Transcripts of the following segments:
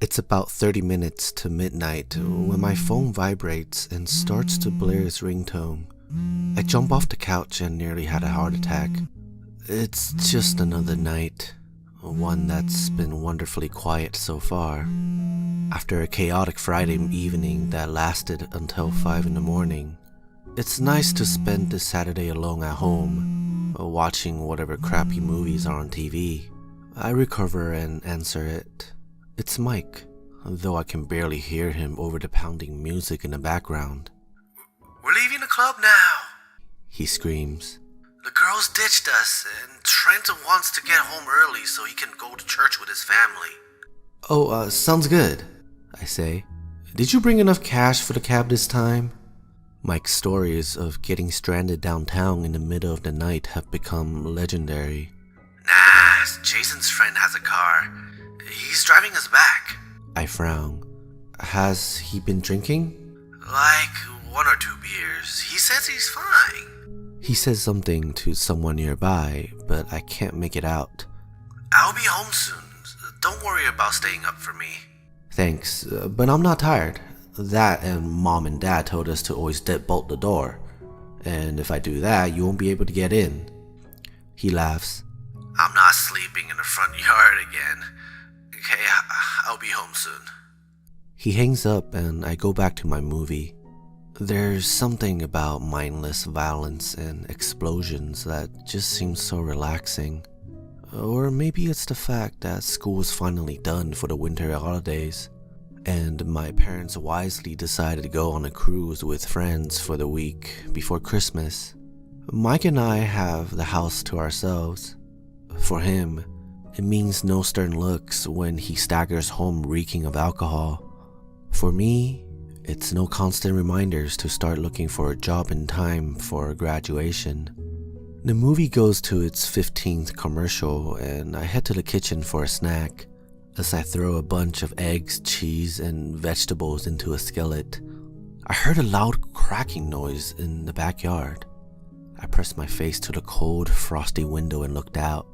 It's about 30 minutes to midnight when my phone vibrates and starts to blare its ringtone. I jump off the couch and nearly had a heart attack. It's just another night, one that's been wonderfully quiet so far. After a chaotic Friday evening that lasted until 5 in the morning, it's nice to spend this Saturday alone at home, watching whatever crappy movies are on TV. I recover and answer it. It's Mike, though I can barely hear him over the pounding music in the background. "We're leaving the club now," he screams. "The girls ditched us, and Trent wants to get home early so he can go to church with his family." Oh, sounds good, I say. Did you bring enough cash for the cab this time? Mike's stories of getting stranded downtown in the middle of the night have become legendary. "Nah, Jason's friend has a car. He's driving us back." I frown. Has he been drinking? "Like 1 or 2 beers. He says he's fine." He says something to someone nearby, but I can't make it out. "I'll be home soon. Don't worry about staying up for me." Thanks, but I'm not tired. That and Mom and Dad told us to always deadbolt the door. And if I do that, you won't be able to get in. He laughs. "I'm not sleeping in the front yard again. Okay, I'll be home soon." He hangs up and I go back to my movie. There's something about mindless violence and explosions that just seems so relaxing. Or maybe it's the fact that school is finally done for the winter holidays, and my parents wisely decided to go on a cruise with friends for the week before Christmas. Mike and I have the house to ourselves. For him, it means no stern looks when he staggers home reeking of alcohol. For me, it's no constant reminders to start looking for a job in time for graduation. The movie goes to its 15th commercial and I head to the kitchen for a snack as I throw a bunch of eggs, cheese, and vegetables into a skillet. I heard a loud cracking noise in the backyard. I pressed my face to the cold, frosty window and looked out.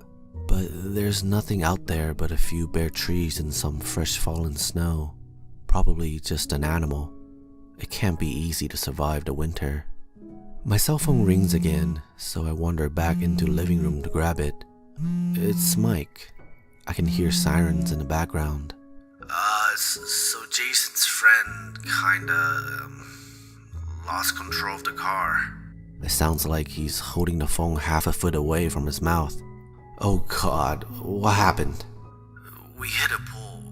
But there's nothing out there but a few bare trees and some fresh fallen snow. Probably just an animal. It can't be easy to survive the winter. My cell phone rings again, so I wander back into the living room to grab it. It's Mike. I can hear sirens in the background. So Jason's friend kinda lost control of the car." It sounds like he's holding the phone half a foot away from his mouth. Oh God, what happened? "We hit a pole.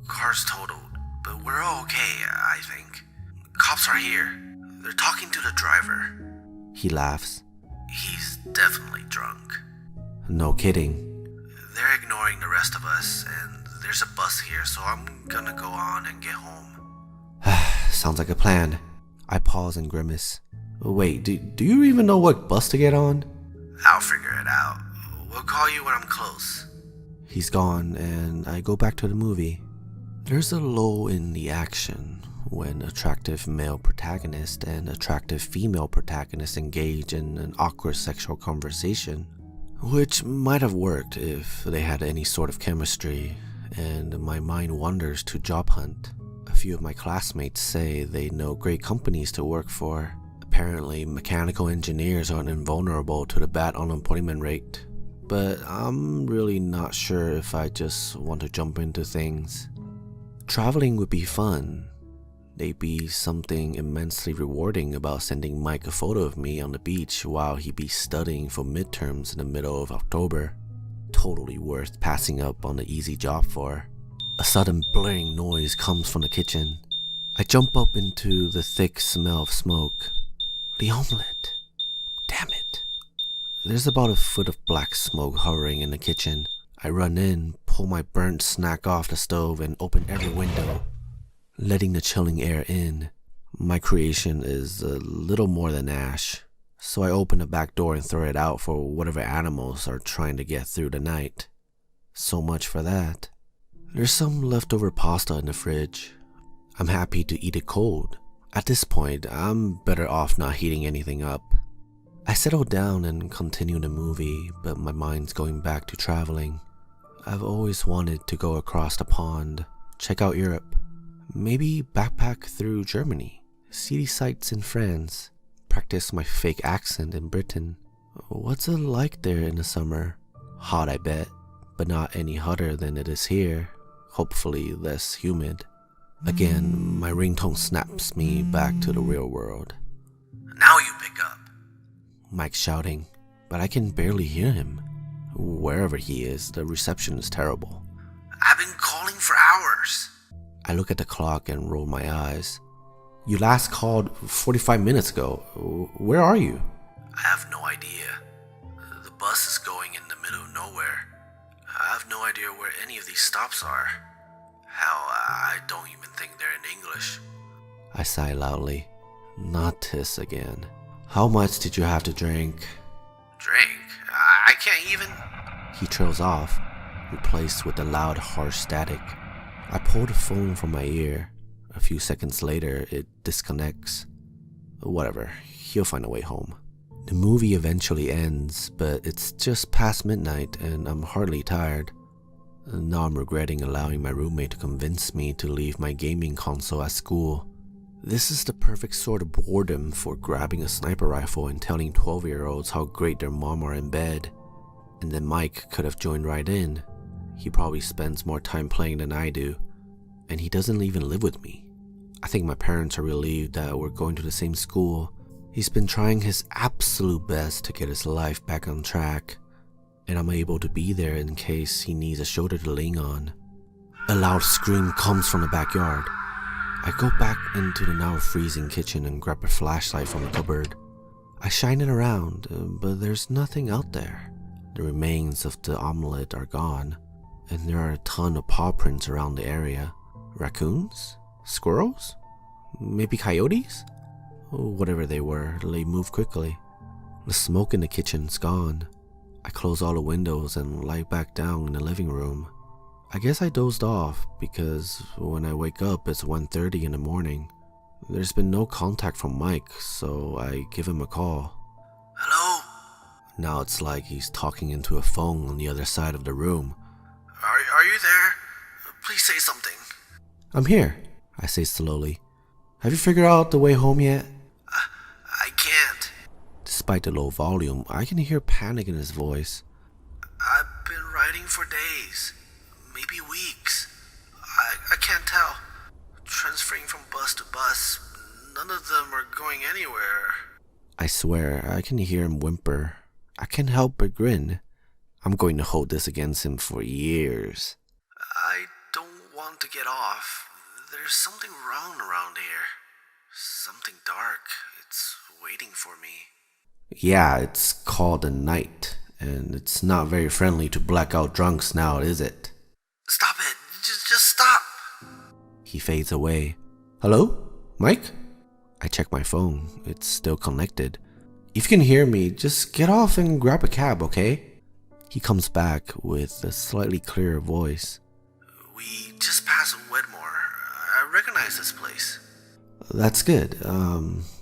Car's totaled, but we're okay, I think. Cops are here. They're talking to the driver." He laughs. "He's definitely drunk. No kidding. They're ignoring the rest of us, and there's a bus here, so I'm gonna go on and get home." Sounds like a plan. I pause and grimace. Wait, do you even know what bus to get on? "I'll figure it out. We'll call you when I'm close." He's gone and I go back to the movie. There's a lull in the action when attractive male protagonist and attractive female protagonist engage in an awkward sexual conversation, which might have worked if they had any sort of chemistry, and my mind wanders to job hunt. A few of my classmates say they know great companies to work for. Apparently, mechanical engineers aren't invulnerable to the bad unemployment rate, but I'm really not sure if I just want to jump into things. Traveling would be fun. There'd be something immensely rewarding about sending Mike a photo of me on the beach while he'd be studying for midterms in the middle of October. Totally worth passing up on the easy job for. A sudden blaring noise comes from the kitchen. I jump up into the thick smell of smoke. The omelette. Damn it. There's about a foot of black smoke hovering in the kitchen. I run in, pull my burnt snack off the stove, and open every window, letting the chilling air in. My creation is a little more than ash, so I open the back door and throw it out for whatever animals are trying to get through the night. So much for that. There's some leftover pasta in the fridge. I'm happy to eat it cold. At this point, I'm better off not heating anything up. I settle down and continue the movie, but my mind's going back to traveling. I've always wanted to go across the pond, check out Europe. Maybe backpack through Germany, see the sights in France, practice my fake accent in Britain. What's it like there in the summer? Hot, I bet, but not any hotter than it is here. Hopefully less humid. Again, my ringtone snaps me back to the real world. Now you pick up. Mike's shouting, but I can barely hear him. Wherever he is, the reception is terrible. I've been calling for hours. I look at the clock and roll my eyes. You last called 45 minutes ago. Where are you? I have no idea. The bus is going in the middle of nowhere. I have no idea where any of these stops are. Hell, I don't even think they're in English. I sigh loudly. Not this again. How much did you have to drink? Drink? I can't even... He trails off, replaced with a loud, harsh static. I pull the phone from my ear. A few seconds later, it disconnects. Whatever, he'll find a way home. The movie eventually ends, but it's just past midnight and I'm hardly tired. Now I'm regretting allowing my roommate to convince me to leave my gaming console at school. This is the perfect sort of boredom for grabbing a sniper rifle and telling 12-year-olds how great their mom are in bed. And then Mike could have joined right in. He probably spends more time playing than I do, and he doesn't even live with me. I think my parents are relieved that we're going to the same school. He's been trying his absolute best to get his life back on track, and I'm able to be there in case he needs a shoulder to lean on. A loud scream comes from the backyard. I go back into the now freezing kitchen and grab a flashlight from the cupboard. I shine it around, but there's nothing out there. The remains of the omelet are gone, and there are a ton of paw prints around the area. Raccoons? Squirrels? Maybe coyotes? Whatever they were, they moved quickly. The smoke in the kitchen's gone. I close all the windows and lie back down in the living room. I guess I dozed off because when I wake up it's 1:30 in the morning. There's been no contact from Mike, so I give him a call. Hello? Now it's like he's talking into a phone on the other side of the room. Are you there? Please say something. I'm here, I say slowly. Have you figured out the way home yet? I can't. Despite the low volume, I can hear panic in his voice. I've been riding for days, maybe weeks. I can't tell. Transferring from bus to bus, none of them are going anywhere. I swear, I can hear him whimper. I can't help but grin. I'm going to hold this against him for years. I don't want to get off. There's something wrong around here. Something dark. It's waiting for me. Yeah, it's called the night, and it's not very friendly to blackout drunks now, is it? Stop it. Just stop. He fades away. Hello? Mike? I check my phone. It's still connected. If you can hear me, just get off and grab a cab, okay? He comes back with a slightly clearer voice. We just passed Wedmore. I recognize this place. That's good.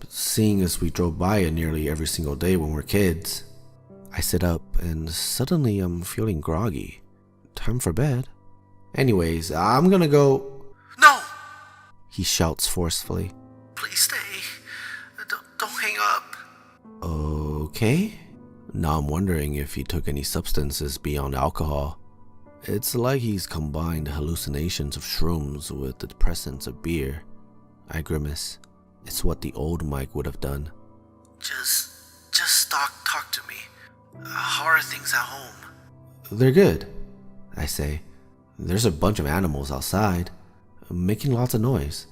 Seeing as we drove by it nearly every single day when we're kids. I sit up and suddenly I'm feeling groggy. Time for bed. Anyways, I'm gonna go. No! He shouts forcefully. Please stay. Don't hang up. Okay. Now I'm wondering if he took any substances beyond alcohol. It's like he's combined hallucinations of shrooms with the depressants of beer. I grimace. It's what the old Mike would have done. Just talk to me. How are things at home? They're good, I say. There's a bunch of animals outside, making lots of noise.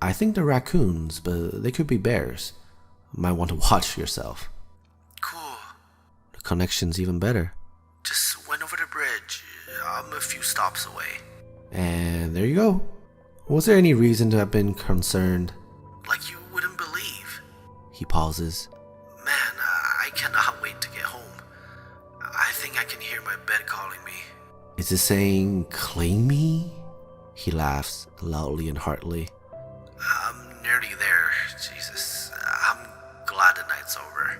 I think they're raccoons, but they could be bears. Might want to watch yourself. Cool. The connection's even better. Just went over the bridge. I'm a few stops away. And there you go. Was there any reason to have been concerned? Like you wouldn't believe. He pauses. Man, I cannot wait to get home. I think I can hear my bed calling me. Is it saying, claim me? He laughs loudly and heartily. I'm nearly there. Jesus, I'm glad the night's over.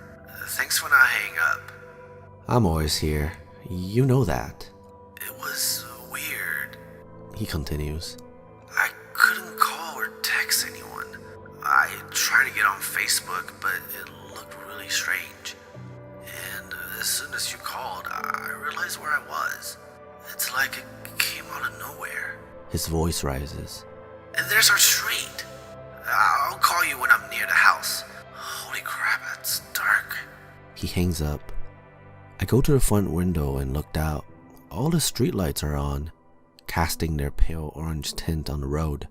Thanks for not hanging up. I'm always here. You know that. It was weird. He continues. get on Facebook, but it looked really strange. And as soon as you called, I realized where I was. It's like it came out of nowhere. His voice rises. And there's our street. I'll call you when I'm near the house. Holy crap, it's dark. He hangs up. I go to the front window and looked out. All the streetlights are on, casting their pale orange tint on the road.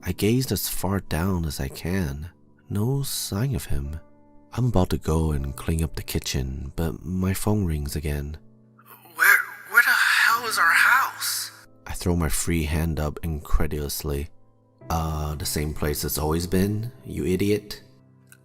I gazed as far down as I can. No sign of him. I'm about to go and clean up the kitchen, but my phone rings again. Where the hell is our house? I throw my free hand up incredulously. The same place it's always been, you idiot?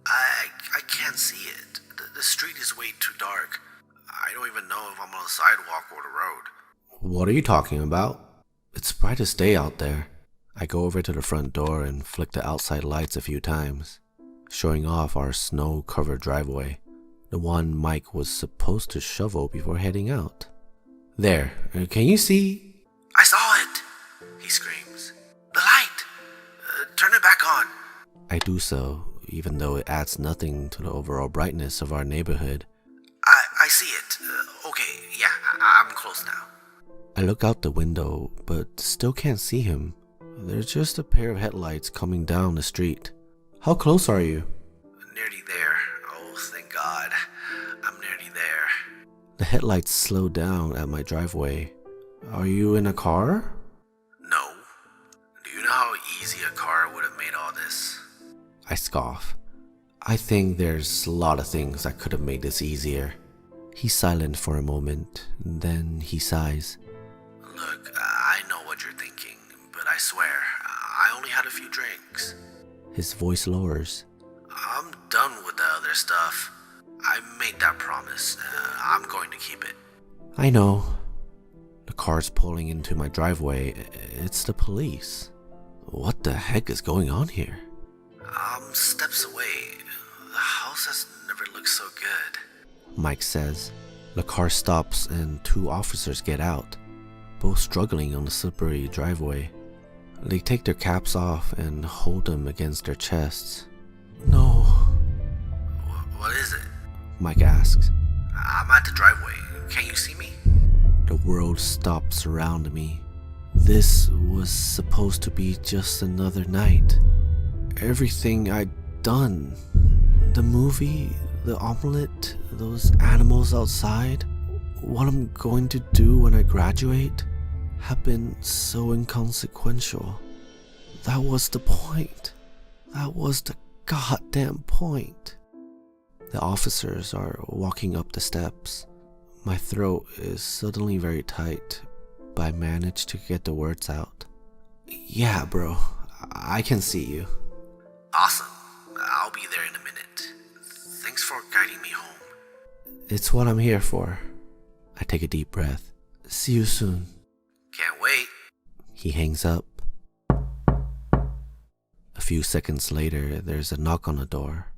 I can't see it. The street is way too dark. I don't even know if I'm on the sidewalk or the road. What are you talking about? It's bright as day out there. I go over to the front door and flick the outside lights a few times, showing off our snow-covered driveway, the one Mike was supposed to shovel before heading out. There, can you see? I saw it, he screams. The light! Turn it back on. I do so, even though it adds nothing to the overall brightness of our neighborhood. I see it. Okay, yeah, I'm close now. I look out the window, but still can't see him. There's just a pair of headlights coming down the street. How close are you? Nearly there. Oh, thank God. I'm nearly there. The headlights slow down at my driveway. Are you in a car? No. Do you know how easy a car would have made all this? I scoff. I think there's a lot of things that could have made this easier. He's silent for a moment, then he sighs. Look, I know what you're thinking, but I swear, I only had a few drinks. His voice lowers. I'm done with the other stuff. I made that promise. I'm going to keep it. I know. The car's pulling into my driveway. It's the police. What the heck is going on here? I'm steps away. The house has never looked so good. Mike says. The car stops and two officers get out, both struggling on the slippery driveway. They take their caps off and hold them against their chests. No. What is it? Mike asks. I'm at the driveway. Can you see me? The world stops around me. This was supposed to be just another night. Everything I'd done. The movie, the omelet, those animals outside, what I'm going to do when I graduate, have been so inconsequential. That was the point. That was the goddamn point. The officers are walking up the steps. My throat is suddenly very tight, but I manage to get the words out. Yeah, bro, I can see you. Awesome. I'll be there in a minute. Thanks for guiding me home. It's what I'm here for. I take a deep breath. See you soon. Can't wait. He hangs up. A few seconds later, there's a knock on the door.